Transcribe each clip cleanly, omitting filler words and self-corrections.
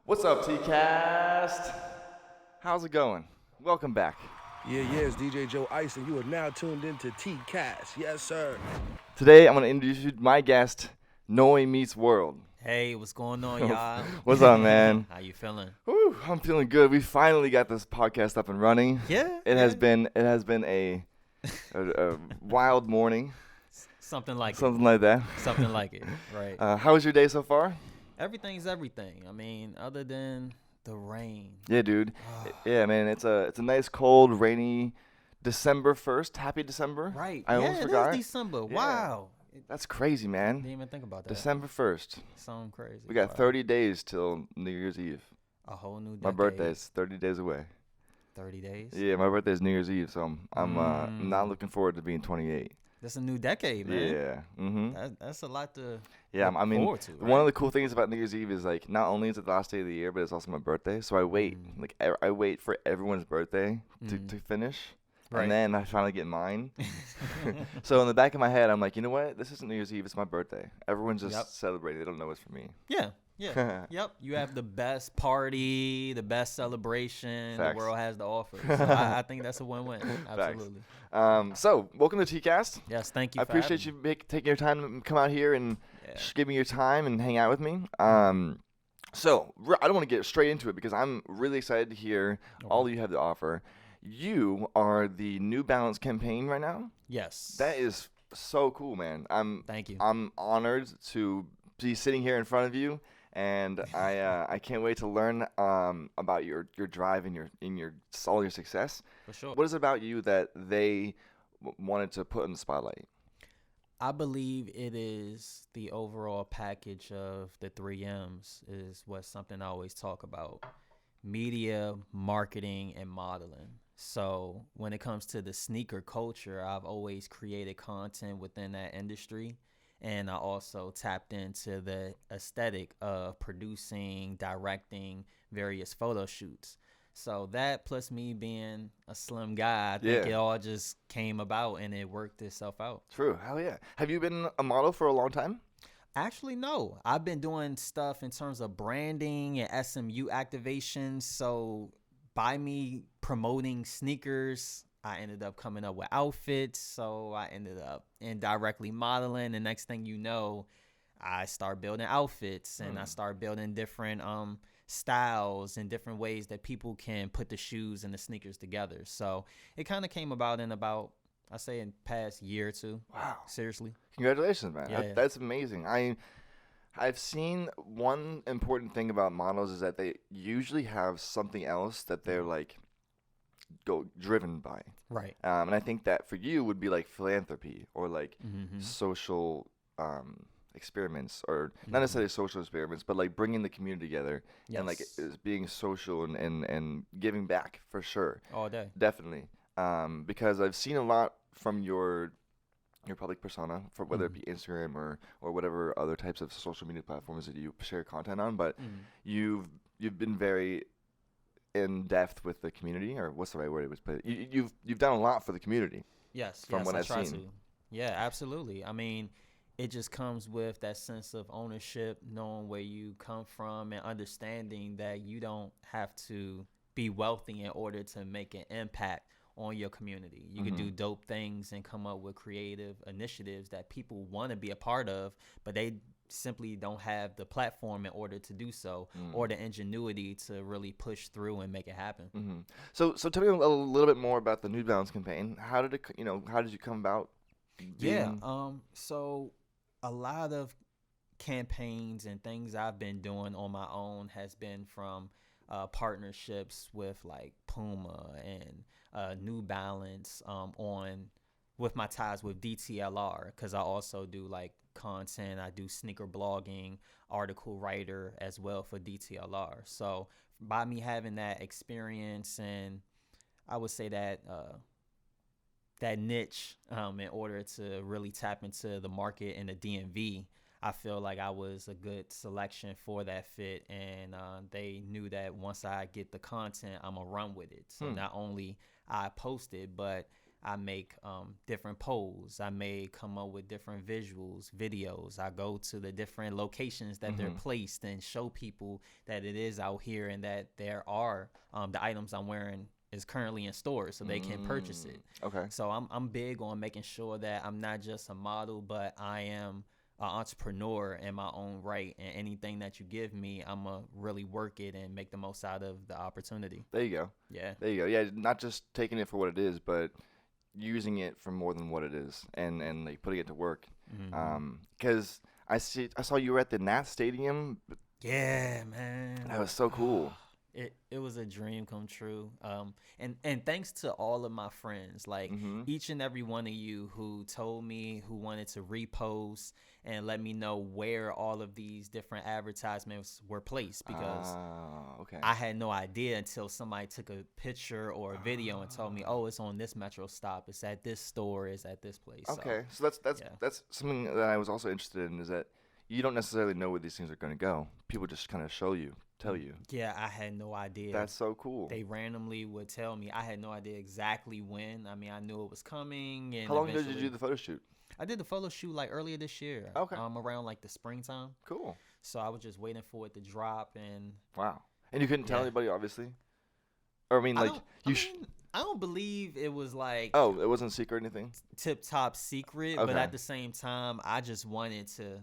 What's up, TKAST? How's it going? Welcome back. Yeah, it's DJ Joe Ice, and you are now tuned into TKAST. Yes, sir. Today, I'm going to introduce you to my guest, NoyMeetsWorld. Hey, what's going on, y'all? What's up, man? How you feeling? Woo, I'm feeling good. We finally got this podcast up and running. Yeah. It has been a wild morning. Something like Something like that. Something like it, right? How was your day so far? Everything's everything. I mean, other than the rain. Yeah, dude. Yeah, man. It's a nice, cold, rainy December 1st. Happy December. Right. I almost forgot. It is December. Yeah. Wow. That's crazy, man. Didn't even think about that. December 1st. Sound crazy. We got Wow. 30 days till New Year's Eve. A whole new decade. My birthday's 30 days away. 30 days. Yeah, my birthday's New Year's Eve, so I'm not looking forward to being 28. That's a new decade, man. Yeah. Mm-hmm. That's a lot to Yeah, look I mean, forward to, right? one of the cool things about New Year's Eve is like not only is it the last day of the year, but it's also my birthday. So I wait, I wait for everyone's birthday to finish, Right. and then I finally get mine. So in the back of my head, I'm like, you know what? This isn't New Year's Eve. It's my birthday. Everyone's just celebrating. They don't know it's for me. Yeah. Yep. You have the best party, the best celebration Facts. the world has to offer. So I think that's a win-win. Absolutely. So welcome to TCast. Yes, thank you. I for appreciate having you taking your time to come out here and Yeah. give me your time and hang out with me. So I don't want to get straight into it because I'm really excited to hear all you have to offer. You are the New Balance campaign right now. Yes. That is so cool, man. Thank you. I'm honored to be sitting here in front of you, and I can't wait to learn about your drive and all your success. For sure. What is it about you that they wanted to put in the spotlight? I believe it is the overall package of the 3Ms is what's something I always talk about. Media, marketing, and modeling. So when it comes to the sneaker culture, I've always created content within that industry. And I also tapped into the aesthetic of producing, directing various photo shoots. So that plus me being a slim guy, I think it all just came about and it worked itself out. True. Hell yeah. Have you been a model for a long time? Actually, no. I've been doing stuff in terms of branding and SMU activations. So by me promoting sneakers, I ended up coming up with outfits. So I ended up indirectly modeling. The next thing you know, I start building outfits and I start building different styles and different ways that people can put the shoes and the sneakers together. So it kind of came about in about, I say, in past year or two. Wow. Seriously. Congratulations, man. Yeah. That's amazing. I've seen one important thing about models is that they usually have something else that they're like driven by. Right. And I think that for you would be like philanthropy or like social experiments, or not necessarily social experiments, but like bringing the community together and like is being social and giving back for sure. All day. Definitely. Because I've seen a lot from your public persona, for whether it be Instagram or whatever other types of social media platforms that you share content on, but you've been very in depth with the community, or what's the right word it was, but you've done a lot for the community. Yes. From what I I've try seen. to. Yeah, absolutely. I mean, it just comes with that sense of ownership, knowing where you come from and understanding that you don't have to be wealthy in order to make an impact on your community. You can do dope things and come up with creative initiatives that people want to be a part of, but they simply don't have the platform in order to do so or the ingenuity to really push through and make it happen. So tell me a little bit more about the New Balance campaign. How did you come about? So a lot of campaigns and things I've been doing on my own has been from partnerships with like Puma and New Balance with my ties with DTLR, because I also do like content. I do sneaker blogging, article writer as well for DTLR. So by me having that experience, and I would say that that niche in order to really tap into the market in the DMV, I feel like I was a good selection for that fit, and they knew that once I get the content, I'm gonna run with it. So not only I posted, but I make different polls. I may come up with different visuals, videos. I go to the different locations that they're placed and show people that it is out here and that there are the items I'm wearing is currently in stores so they can purchase it. Okay. So I'm big on making sure that I'm not just a model, but I am an entrepreneur in my own right, and anything that you give me, I'm gonna really work it and make the most out of the opportunity. There you go. Yeah. There you go. Yeah, not just taking it for what it is, but using it for more than what it is, and like putting it to work. Because I saw you were at the Nats Stadium. Yeah, man. That was so cool. It was a dream come true. And thanks to all of my friends, like each and every one of you who told me, who wanted to repost and let me know where all of these different advertisements were placed, because I had no idea until somebody took a picture or a video and told me, oh, it's on this metro stop, it's at this store, it's at this place. Okay, so that's something that I was also interested in, is that you don't necessarily know where these things are going to go. People just kind of tell you. Yeah, I had no idea. That's so cool. They randomly would tell me. I had no idea exactly when. I mean, I knew it was coming. And how long did you do the photo shoot? I did the photo shoot like earlier this year. Okay. Around like the springtime. Cool. So I was just waiting for it to drop, and wow. And you couldn't tell anybody, obviously. Or I mean, like I don't believe it was like. Oh, it wasn't secret or anything. Tip top secret, but at the same time, I just wanted to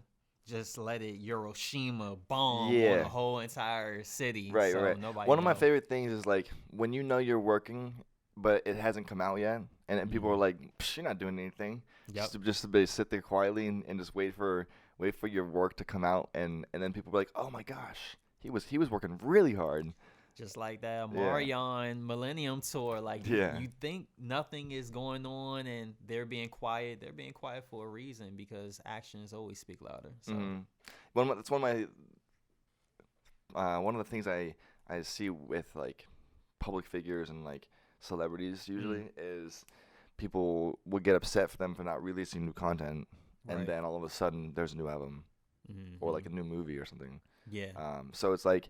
just let it Hiroshima bomb on the whole entire city. Right, so right. Nobody One of my favorite things is like when you know you're working, but it hasn't come out yet, and then people are like, "You're not doing anything." Yep. Just to sit there quietly and just wait for your work to come out, and then people are like, "Oh my gosh, he was working really hard." Just like that Marion Millennium Tour, like you think nothing is going on and they're being quiet. They're being quiet for a reason, because actions always speak louder. So that's one of the things I see with like public figures and like celebrities usually is people would get upset for them for not releasing new content, and then all of a sudden there's a new album or like a new movie or something. Yeah. So it's like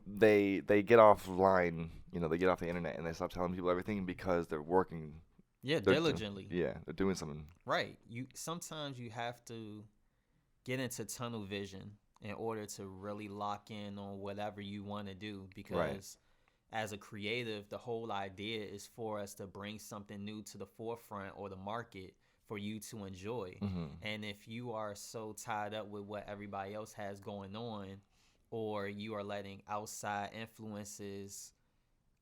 they get offline, they get off the internet and they stop telling people everything because they're working. Yeah, diligently. They're doing something. Right. Sometimes you have to get into tunnel vision in order to really lock in on whatever you want to do, because as a creative, the whole idea is for us to bring something new to the forefront or the market for you to enjoy. And if you are so tied up with what everybody else has going on, or you are letting outside influences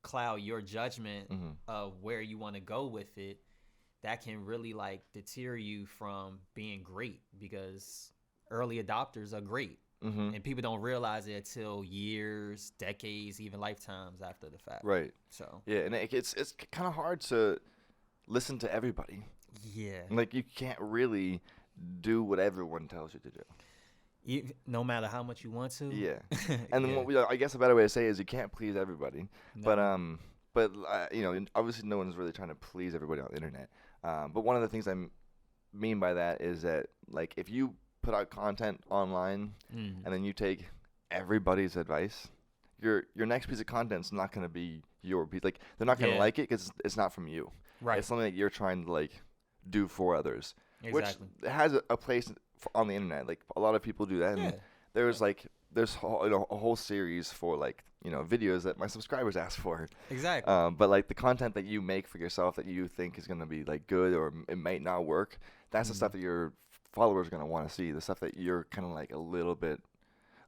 cloud your judgment of where you want to go with it, that can really like deter you from being great, because early adopters are great. And people don't realize it until years, decades, even lifetimes after the fact. Right. So and it's kind of hard to listen to everybody. Yeah. Like you can't really do what everyone tells you to do. No matter how much you want to. Yeah. And then I guess a better way to say it is you can't please everybody. No. But obviously no one's really trying to please everybody on the internet. But one of the things I mean by that is that like if you put out content online and then you take everybody's advice, your next piece of content's not going to be your piece. Like they're not going to like it because it's not from you. Right. It's something that you're trying to like do for others. Exactly. Which has a place on the internet. Like a lot of people do that. And there's a whole series for like videos that my subscribers ask for. Exactly. But like the content that you make for yourself that you think is gonna be like good or it might not work, that's the stuff that your followers are gonna want to see. The stuff that you're kind of like a little bit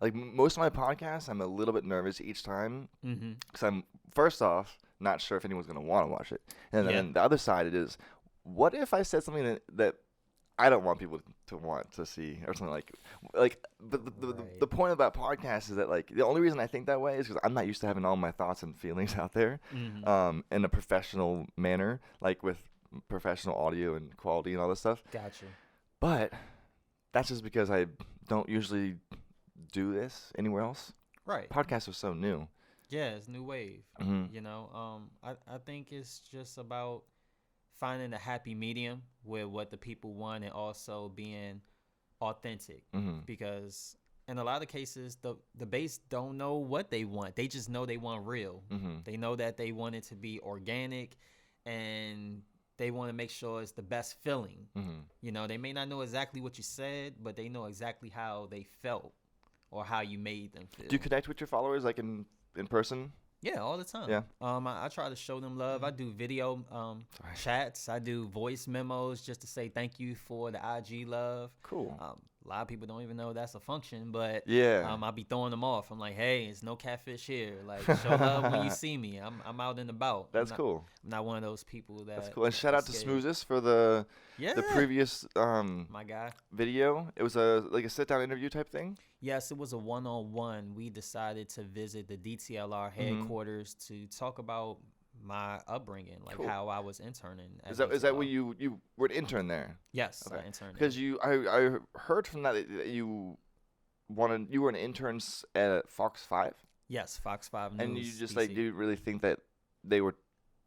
like most of my podcasts, I'm a little bit nervous each time because I'm first off not sure if anyone's gonna want to watch it, and then the other side it is, what if I said something that I don't want people to want to see or something like the point about podcasts is that like the only reason I think that way is because I'm not used to having all my thoughts and feelings out there in a professional manner, like with professional audio and quality and all this stuff. Gotcha. But that's just because I don't usually do this anywhere else. Right. Podcasts are so new. Yeah, it's new wave. I think it's just about finding a happy medium with what the people want and also being authentic, because in a lot of cases the base don't know what they want. They just know they want real. They know that they want it to be organic and they want to make sure it's the best feeling. You know, they may not know exactly what you said, but they know exactly how they felt or how you made them feel. Do you connect with your followers like in person? Yeah, all the time. Yeah. I try to show them love. I do video chats. I do voice memos just to say thank you for the IG love. Cool. A lot of people don't even know that's a function, but yeah, I'll be throwing them off. I'm like, hey, it's no catfish here. Like, show love when you see me. I'm out and about. That's cool. I'm not one of those people that. That's cool. And shout out to Smoozes for the previous my guy video. It was a sit down interview type thing. Yes, it was a one-on-one. We decided to visit the DTLR headquarters to talk about my upbringing, like how I was interning. Is that what you were an intern there? Yes, I interned. Because I heard from that you were an intern at Fox 5. Yes, Fox 5 News. And you just DC. do you really think that they were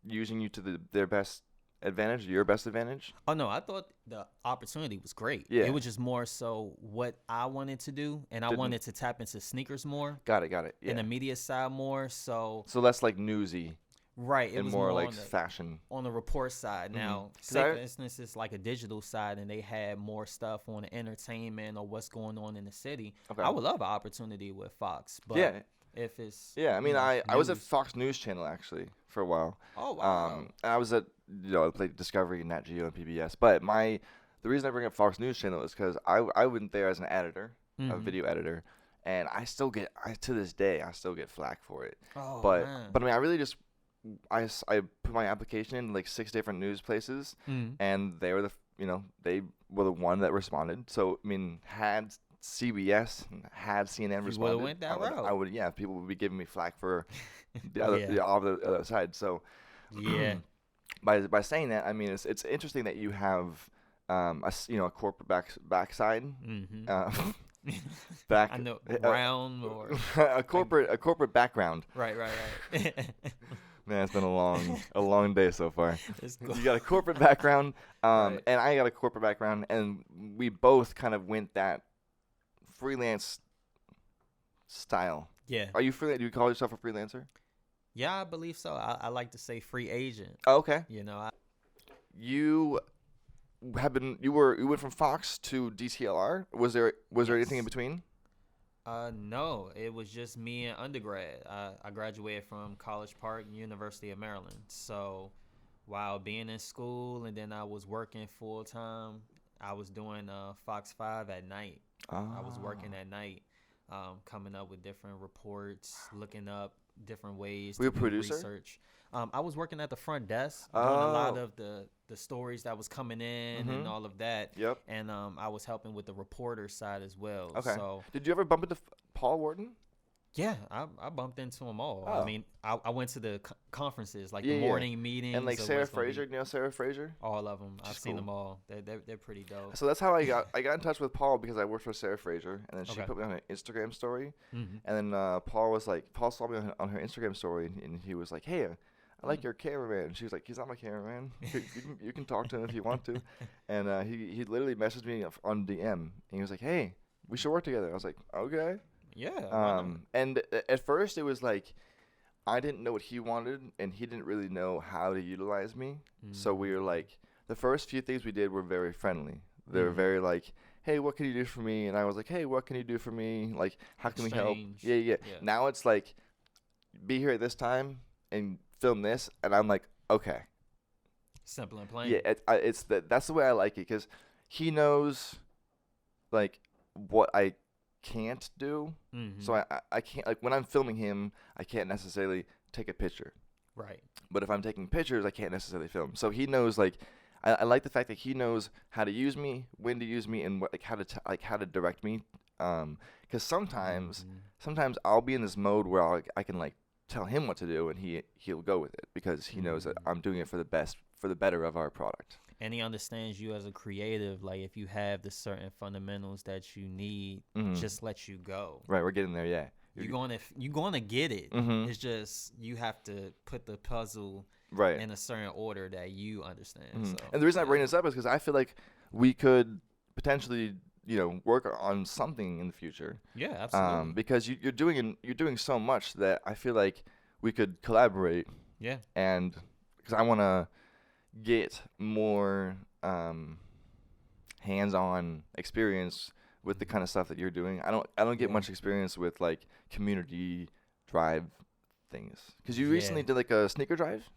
using you to their best advantage, your best advantage? Oh no, I thought the opportunity was great. Yeah. It was just more so what I wanted to do, and I wanted to tap into sneakers more. Got it. Yeah. And the media side more. So less like newsy. Right. It and was more like on the, fashion. On the report side. Now, say for instance, it's like a digital side and they had more stuff on the entertainment or what's going on in the city. Okay. I would love an opportunity with Fox. But if it's... Yeah, I mean, I was at Fox News Channel, actually, for a while. Oh, wow. And I was at, I played Discovery, Nat Geo, and PBS. But the reason I bring up Fox News Channel is because I went there as an editor, a video editor. And I still get, to this day, I still get flack for it. Oh, but man. I mean, I really just... I put my application in like 6 different news places, and they were the one that responded. So I mean, had CBS, had CNN responded, went that route. I would, people would be giving me flack for the other side. So yeah, by saying that, I mean it's interesting that you have a corporate backside. Back I know brown or a corporate background. Right. Man, it's been a long day so far. You got a corporate background, and I got a corporate background, and we both kind of went that freelance style. Yeah. Are you freelance? Do you call yourself a freelancer? Yeah, I believe so. I like to say free agent. Oh, okay. You went from Fox to DTLR. Was there anything in between? No, it was just me in undergrad. I graduated from College Park, University of Maryland. So while being in school and then I was working full time, I was doing Fox 5 at night. I was working at night, coming up with different reports, looking up different ways to do research. I was working at the front desk, doing a lot of the stories that was coming in and all of that. Yep. And I was helping with the reporter side as well. Okay. So did you ever bump into Paul Wharton? Yeah, I bumped into them all. I mean, I went to the conferences, like the morning meetings. And like Sarah Fraser, you know Sarah Fraser? All of them. I've seen them all. They're pretty dope. So that's how I got in touch with Paul, because I worked for Sarah Fraser, and then she put me on an Instagram story. And then Paul saw me on her Instagram story, and he was like, hey, I like your cameraman. And she was like, he's not my cameraman. You can talk to him if you want to. And he literally messaged me on DM, and he was like, hey, we should work together. I was like, okay. Yeah. And at first it was like I didn't know what he wanted, and he didn't really know how to utilize me. So we were like, the first few things we did were very friendly. They were very like, hey, what can you do for me? And I was like, hey, what can you do for me? Like, how can we help? Yeah. Now it's like, be here at this time and film this, and I'm like, okay. Simple and plain. Yeah, that's the way I like it, because he knows like what I can't do. So I can't, like when I'm filming him, I can't necessarily take a picture. Right. But if I'm taking pictures, I can't necessarily film. So he knows, like, I like the fact that he knows how to use me, when to use me, and what, like how to direct me. Because sometimes I'll be in this mode where I can like tell him what to do, and he'll go with it, because he knows that I'm doing it for the better of our product. And he understands you as a creative. Like, if you have the certain fundamentals that you need, just let you go. Right, we're getting there, yeah. You're gonna get it. It's just you have to put the puzzle in a certain order that you understand. So, and the reason I bring this up is because I feel like we could potentially, work on something in the future. Yeah, absolutely. Because you're doing so much that I feel like we could collaborate. Yeah. And because I want to. get more hands-on experience with the kind of stuff that you're doing. I don't get much experience with like community drive things. Because you recently did like a sneaker drive?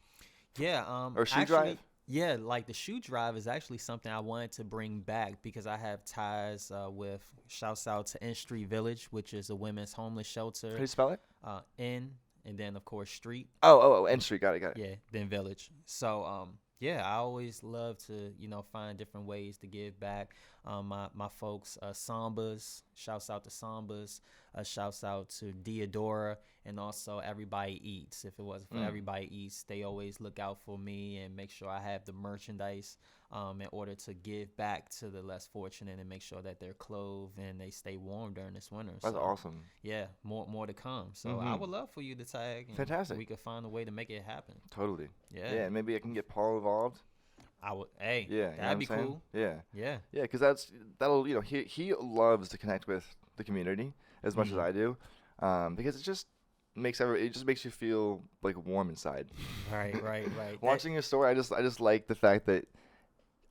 Yeah. Or shoe drive? Yeah, like the shoe drive is actually something I wanted to bring back because I have ties with, shouts out to N Street Village, which is a women's homeless shelter. How do you spell it? N, and then of course Street. Oh, N Street. Got it. Yeah, then Village. So, yeah, I always love to, find different ways to give back. My folks, Sambas, shouts out to Sambas, shouts out to Deodora, and also Everybody Eats. If it wasn't for Everybody Eats, they always look out for me and make sure I have the merchandise in order to give back to the less fortunate and make sure that they're clothed and they stay warm during this winter. That's awesome. Yeah, more to come. So I would love for you to tag. And fantastic. We could find a way to make it happen. Totally. Yeah. Yeah, maybe I can get Paul involved. I would. Hey, yeah, that'd be cool. Yeah, yeah, because that'll he loves to connect with the community as much as I do, because it just makes you feel like warm inside. Right. Watching your story, I just like the fact that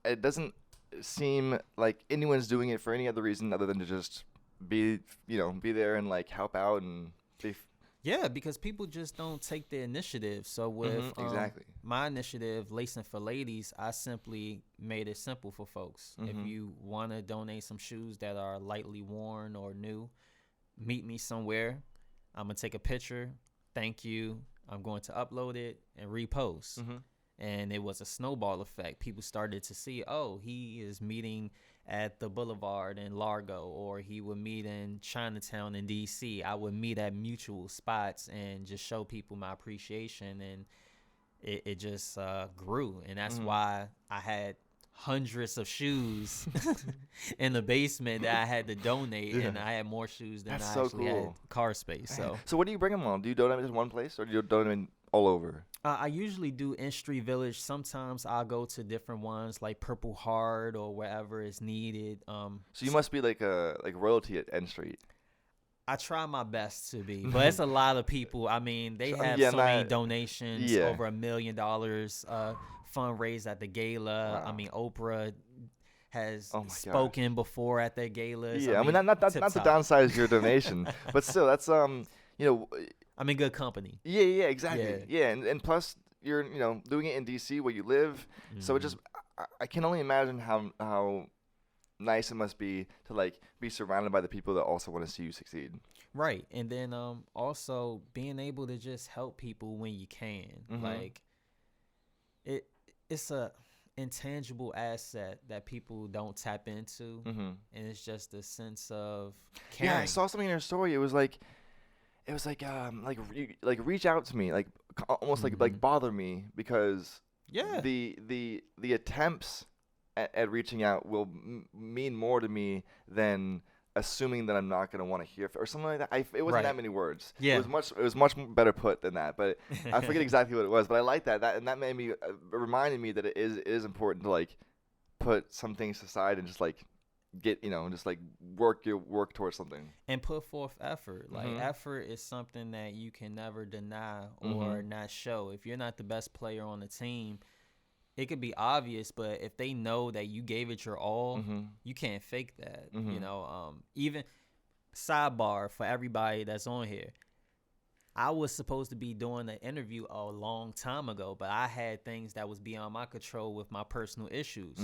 it doesn't seem like anyone's doing it for any other reason other than to just be there and like help out and be. Yeah, because people just don't take the initiative. So with exactly my initiative, Lacing for Ladies, I simply made it simple for folks. If you want to donate some shoes that are lightly worn or new, meet me somewhere. I'm going to take a picture. Thank you. I'm going to upload it and repost. And it was a snowball effect. People started to see, oh, he is meeting at the Boulevard in Largo, or he would meet in Chinatown in DC. I would meet at mutual spots and just show people my appreciation, and it just grew. And that's why I had hundreds of shoes in the basement that I had to donate, and I had more shoes than I actually had car space. So what do you bring them on? Do you donate to one place, or do you donate all over? I usually do N Street Village. Sometimes I'll go to different ones like Purple Heart or wherever is needed. So you must be like royalty at N Street. I try my best to be, but it's a lot of people. I mean, they have so many donations, over $1 million fundraised at the gala. Wow. I mean, Oprah has spoken before at their galas. Yeah, I mean not to downsize your donation, but still, that's I'm in good company. Yeah, exactly. Yeah, and plus you're doing it in DC where you live, so it just I can only imagine how nice it must be to like be surrounded by the people that also want to see you succeed. Right, and then also being able to just help people when you can, like it's a intangible asset that people don't tap into, and it's just a sense of caring. Yeah, I saw something in your story. It was like reach out to me, like almost like bother me, because the attempts at reaching out will mean more to me than assuming that I'm not going to want to hear or something like that. It wasn't that many words. Yeah. It was much better put than that, but I forget exactly what it was, but I like that and that made me reminded me that it is important to like put some things aside and just like get just like work towards something and put forth effort. Like effort is something that you can never deny or not show. If you're not the best player on the team, it could be obvious, but if they know that you gave it your all, you can't fake that. Even sidebar for everybody that's on here, I was supposed to be doing an interview a long time ago, but I had things that was beyond my control with my personal issues.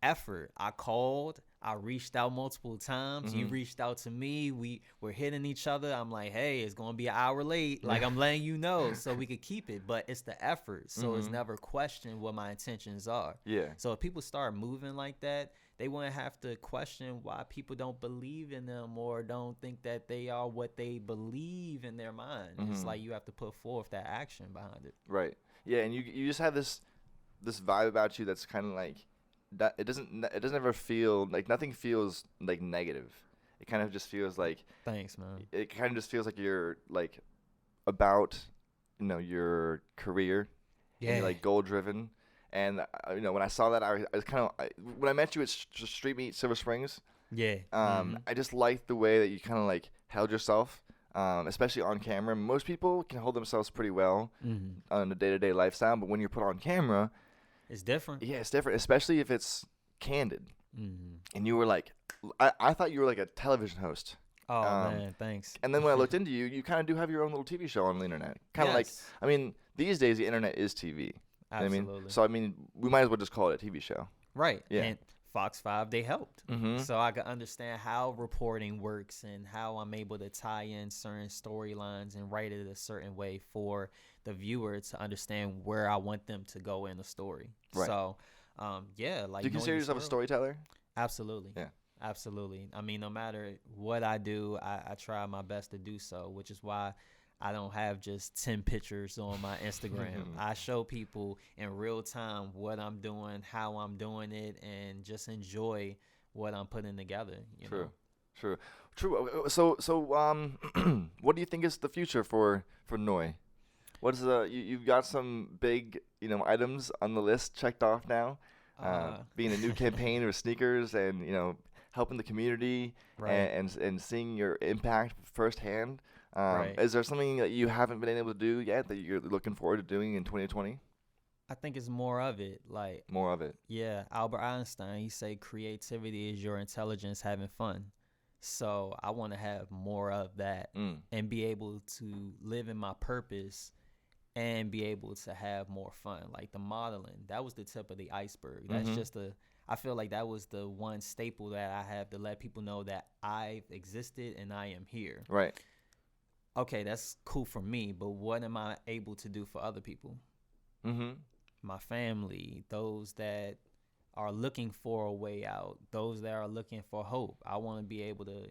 Effort. I called. I reached out multiple times. You reached out to me. We're hitting each other. I'm like, hey, it's going to be an hour late. Like, I'm letting you know so we could keep it. But it's the effort. So it's never questioned what my intentions are. Yeah. So if people start moving like that, they wouldn't have to question why people don't believe in them or don't think that they are what they believe in their mind. It's like you have to put forth that action behind it. Right. Yeah, and you just have this vibe about you that's kind of like, that it doesn't ever feel like, nothing feels like negative. It kind of just feels like, thanks, man. It kind of just feels like you're like about your career, and you're like goal driven. And when I saw that, I was kind of when I met you at Street Meet Silver Springs. Yeah. I just liked the way that you kind of like held yourself, especially on camera. Most people can hold themselves pretty well on a day-to-day lifestyle, but when you're put on camera, It's different. Yeah, it's different, especially if it's candid. Mm-hmm. And you were like, I thought you were like a television host. Oh man, thanks. And then when I looked into you, you kind of do have your own little TV show on the internet. Kind of like, I mean, these days the internet is TV. Absolutely. You know what I mean? So I mean, we might as well just call it a TV show. Right. Yeah. And Fox 5, they helped. Mm-hmm. So I could understand how reporting works and how I'm able to tie in certain storylines and write it a certain way for the viewer to understand where I want them to go in the story. Right. So, yeah. Like, do you consider yourself a storyteller? Absolutely. Yeah. Absolutely. I mean, no matter what I do, I try my best to do so, which is why I don't have just 10 pictures on my Instagram. I show people in real time what I'm doing, how I'm doing it, and just enjoy what I'm putting together. You know? True. So, what do you think is the future for Noy? What is you've got some big, items on the list checked off now? Being a new campaign with sneakers and, helping the community and seeing your impact firsthand. Is there something that you haven't been able to do yet that you're looking forward to doing in 2020? I think it's more of it. More of it. Yeah. Albert Einstein, he said creativity is your intelligence having fun. So I want to have more of that and be able to live in my purpose and be able to have more fun. Like the modeling, that was the tip of the iceberg. That's just I feel like that was the one staple that I have to let people know that I've existed and I am here. Right. Okay, that's cool for me, but what am I able to do for other people? Mm-hmm. My family, those that are looking for a way out, those that are looking for hope. I want to be able to,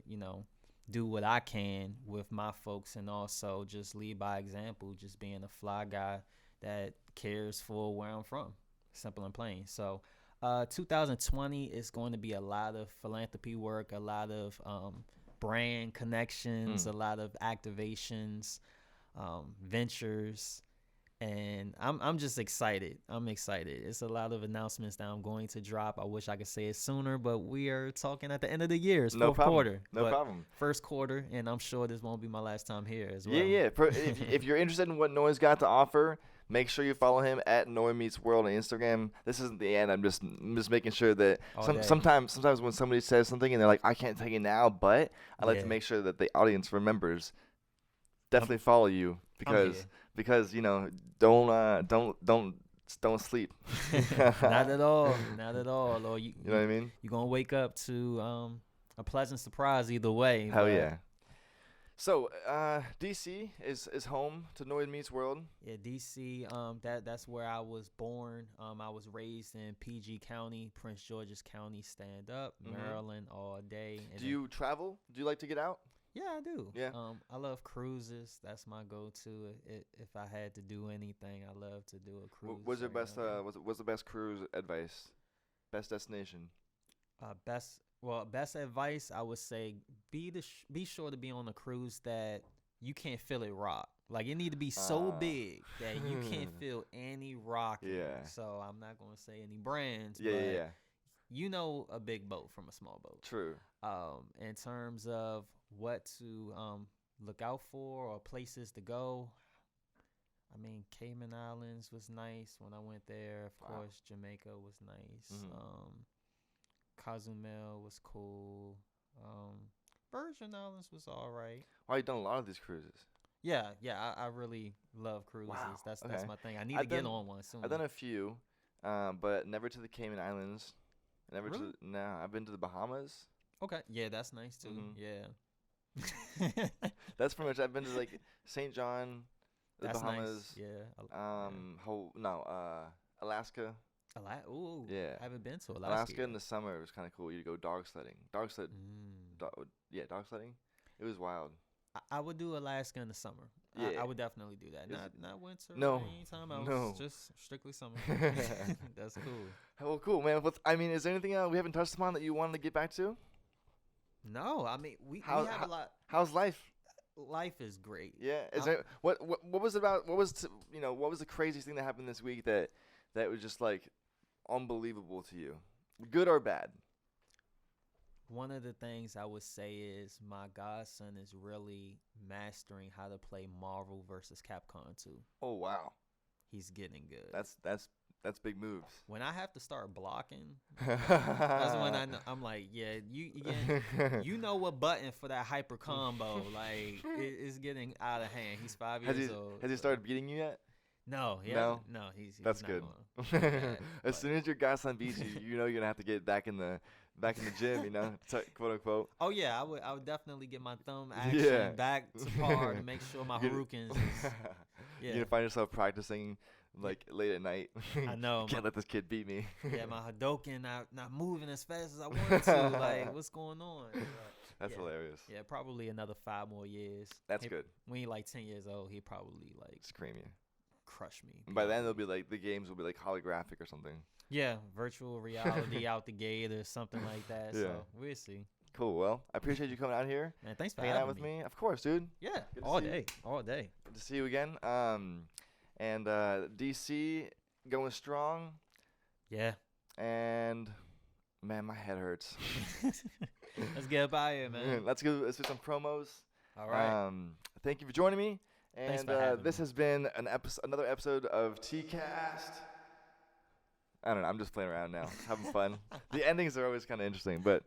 do what I can with my folks and also just lead by example, just being a fly guy that cares for where I'm from. Simple and plain. So 2020 is going to be a lot of philanthropy work, a lot of brand connections, a lot of activations, ventures, and I'm just excited. I'm excited. It's a lot of announcements that I'm going to drop. I wish I could say it sooner, but we are talking at the end of the year. It's fourth quarter. No problem. First quarter, and I'm sure this won't be my last time here as well. Yeah. If you're interested in what Noy's got to offer, make sure you follow him at NoyMeetsWorld on Instagram. This isn't the end. I'm just making sure that sometimes when somebody says something and they're like, I can't take it now, but I like to make sure that the audience remembers. Definitely follow you because don't sleep. Not at all. Or you know what I mean? You're gonna wake up to a pleasant surprise either way. Hell yeah. So, DC is home to NoyMeetsWorld. Yeah, DC. That's where I was born. I was raised in PG County, Prince George's County. Stand up, Maryland all day. Do you travel? Do you like to get out? Yeah, I do. Yeah. I love cruises. That's my go-to. If I had to do anything, I love to do a cruise. What's your best? What's the best cruise advice? Best destination? Best advice, I would say be sure to be on a cruise that you can't feel it rock. Like it need to be so big that you can't feel any rocking. Yeah. So I'm not gonna say any brands. Yeah. You know a big boat from a small boat. True. In terms of what to look out for or places to go, I mean, Cayman Islands was nice when I went there. Of course, Jamaica was nice. Cozumel was cool. Virgin Islands was all right. Wow, you've done a lot of these cruises. Yeah, I really love cruises. Wow. That's my thing. I need to get on one soon. I've done a few, but never to the Cayman Islands. Really? I've been to the Bahamas. Okay, yeah, that's nice too. Yeah. That's pretty much. I've been to like St. John, the that's Bahamas. Nice. Yeah. Alaska. Ooh. Yeah. I haven't been to Alaska. Alaska in the summer was kind of cool. You go dog sledding. Dog sledding. It was wild. I would do Alaska in the summer. Yeah. I would definitely do that. Not winter. No. Anytime else. No. Just strictly summer. That's cool. Well, cool, man. Is there anything we haven't touched upon that you wanted to get back to? No, I mean we have a lot. How's life? Life is great. Yeah. Is there what was about? What was the craziest thing that happened this week that was just like unbelievable to you, good or bad? One of the things I would say is my godson is really mastering how to play Marvel versus Capcom 2. Oh wow. He's getting good. That's That's big moves. When I have to start blocking, that's when I'm like, yeah, you know what button for that hyper combo. Like, it's getting out of hand. He's 5 years old. Has he started beating you yet? No, No? No, he's That's not good. going. As soon as your godson beats you, you know you're gonna have to get back in the gym, you know, quote unquote. Oh yeah, I would definitely get my thumb action back to par to make sure my Harukkens is. You're gonna find yourself practicing like late at night. I know. Can't let this kid beat me. Yeah, my Hadoken not moving as fast as I wanted to. Like, what's going on? That's hilarious. Yeah, probably another 5 more years. That's good. When you're like 10 years old, he probably like scream you. Crush me. And by then they'll be like the games will be like holographic or something. Yeah, virtual reality out the gate or something like that. Yeah. So we'll see. Cool. Well, I appreciate you coming out here. Man, thanks for hanging having out with me. Of course, dude. Yeah, all day. Good to see you again. And DC going strong. Yeah. And man, my head hurts. Let's get up out here, man. Let's do some promos. All right. Thank you for joining me. Thanks And for having this me. has been another episode of TKAST. I don't know. I'm just playing around now, having fun. The endings are always kind of interesting. But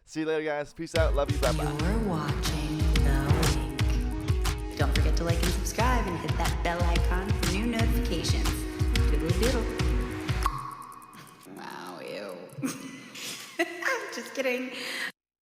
see you later, guys. Peace out. Love you. Bye bye. You're watching The Wink. Don't forget to like and subscribe and hit that bell icon for new notifications. Doodle doodle. Wow, ew. I'm just kidding.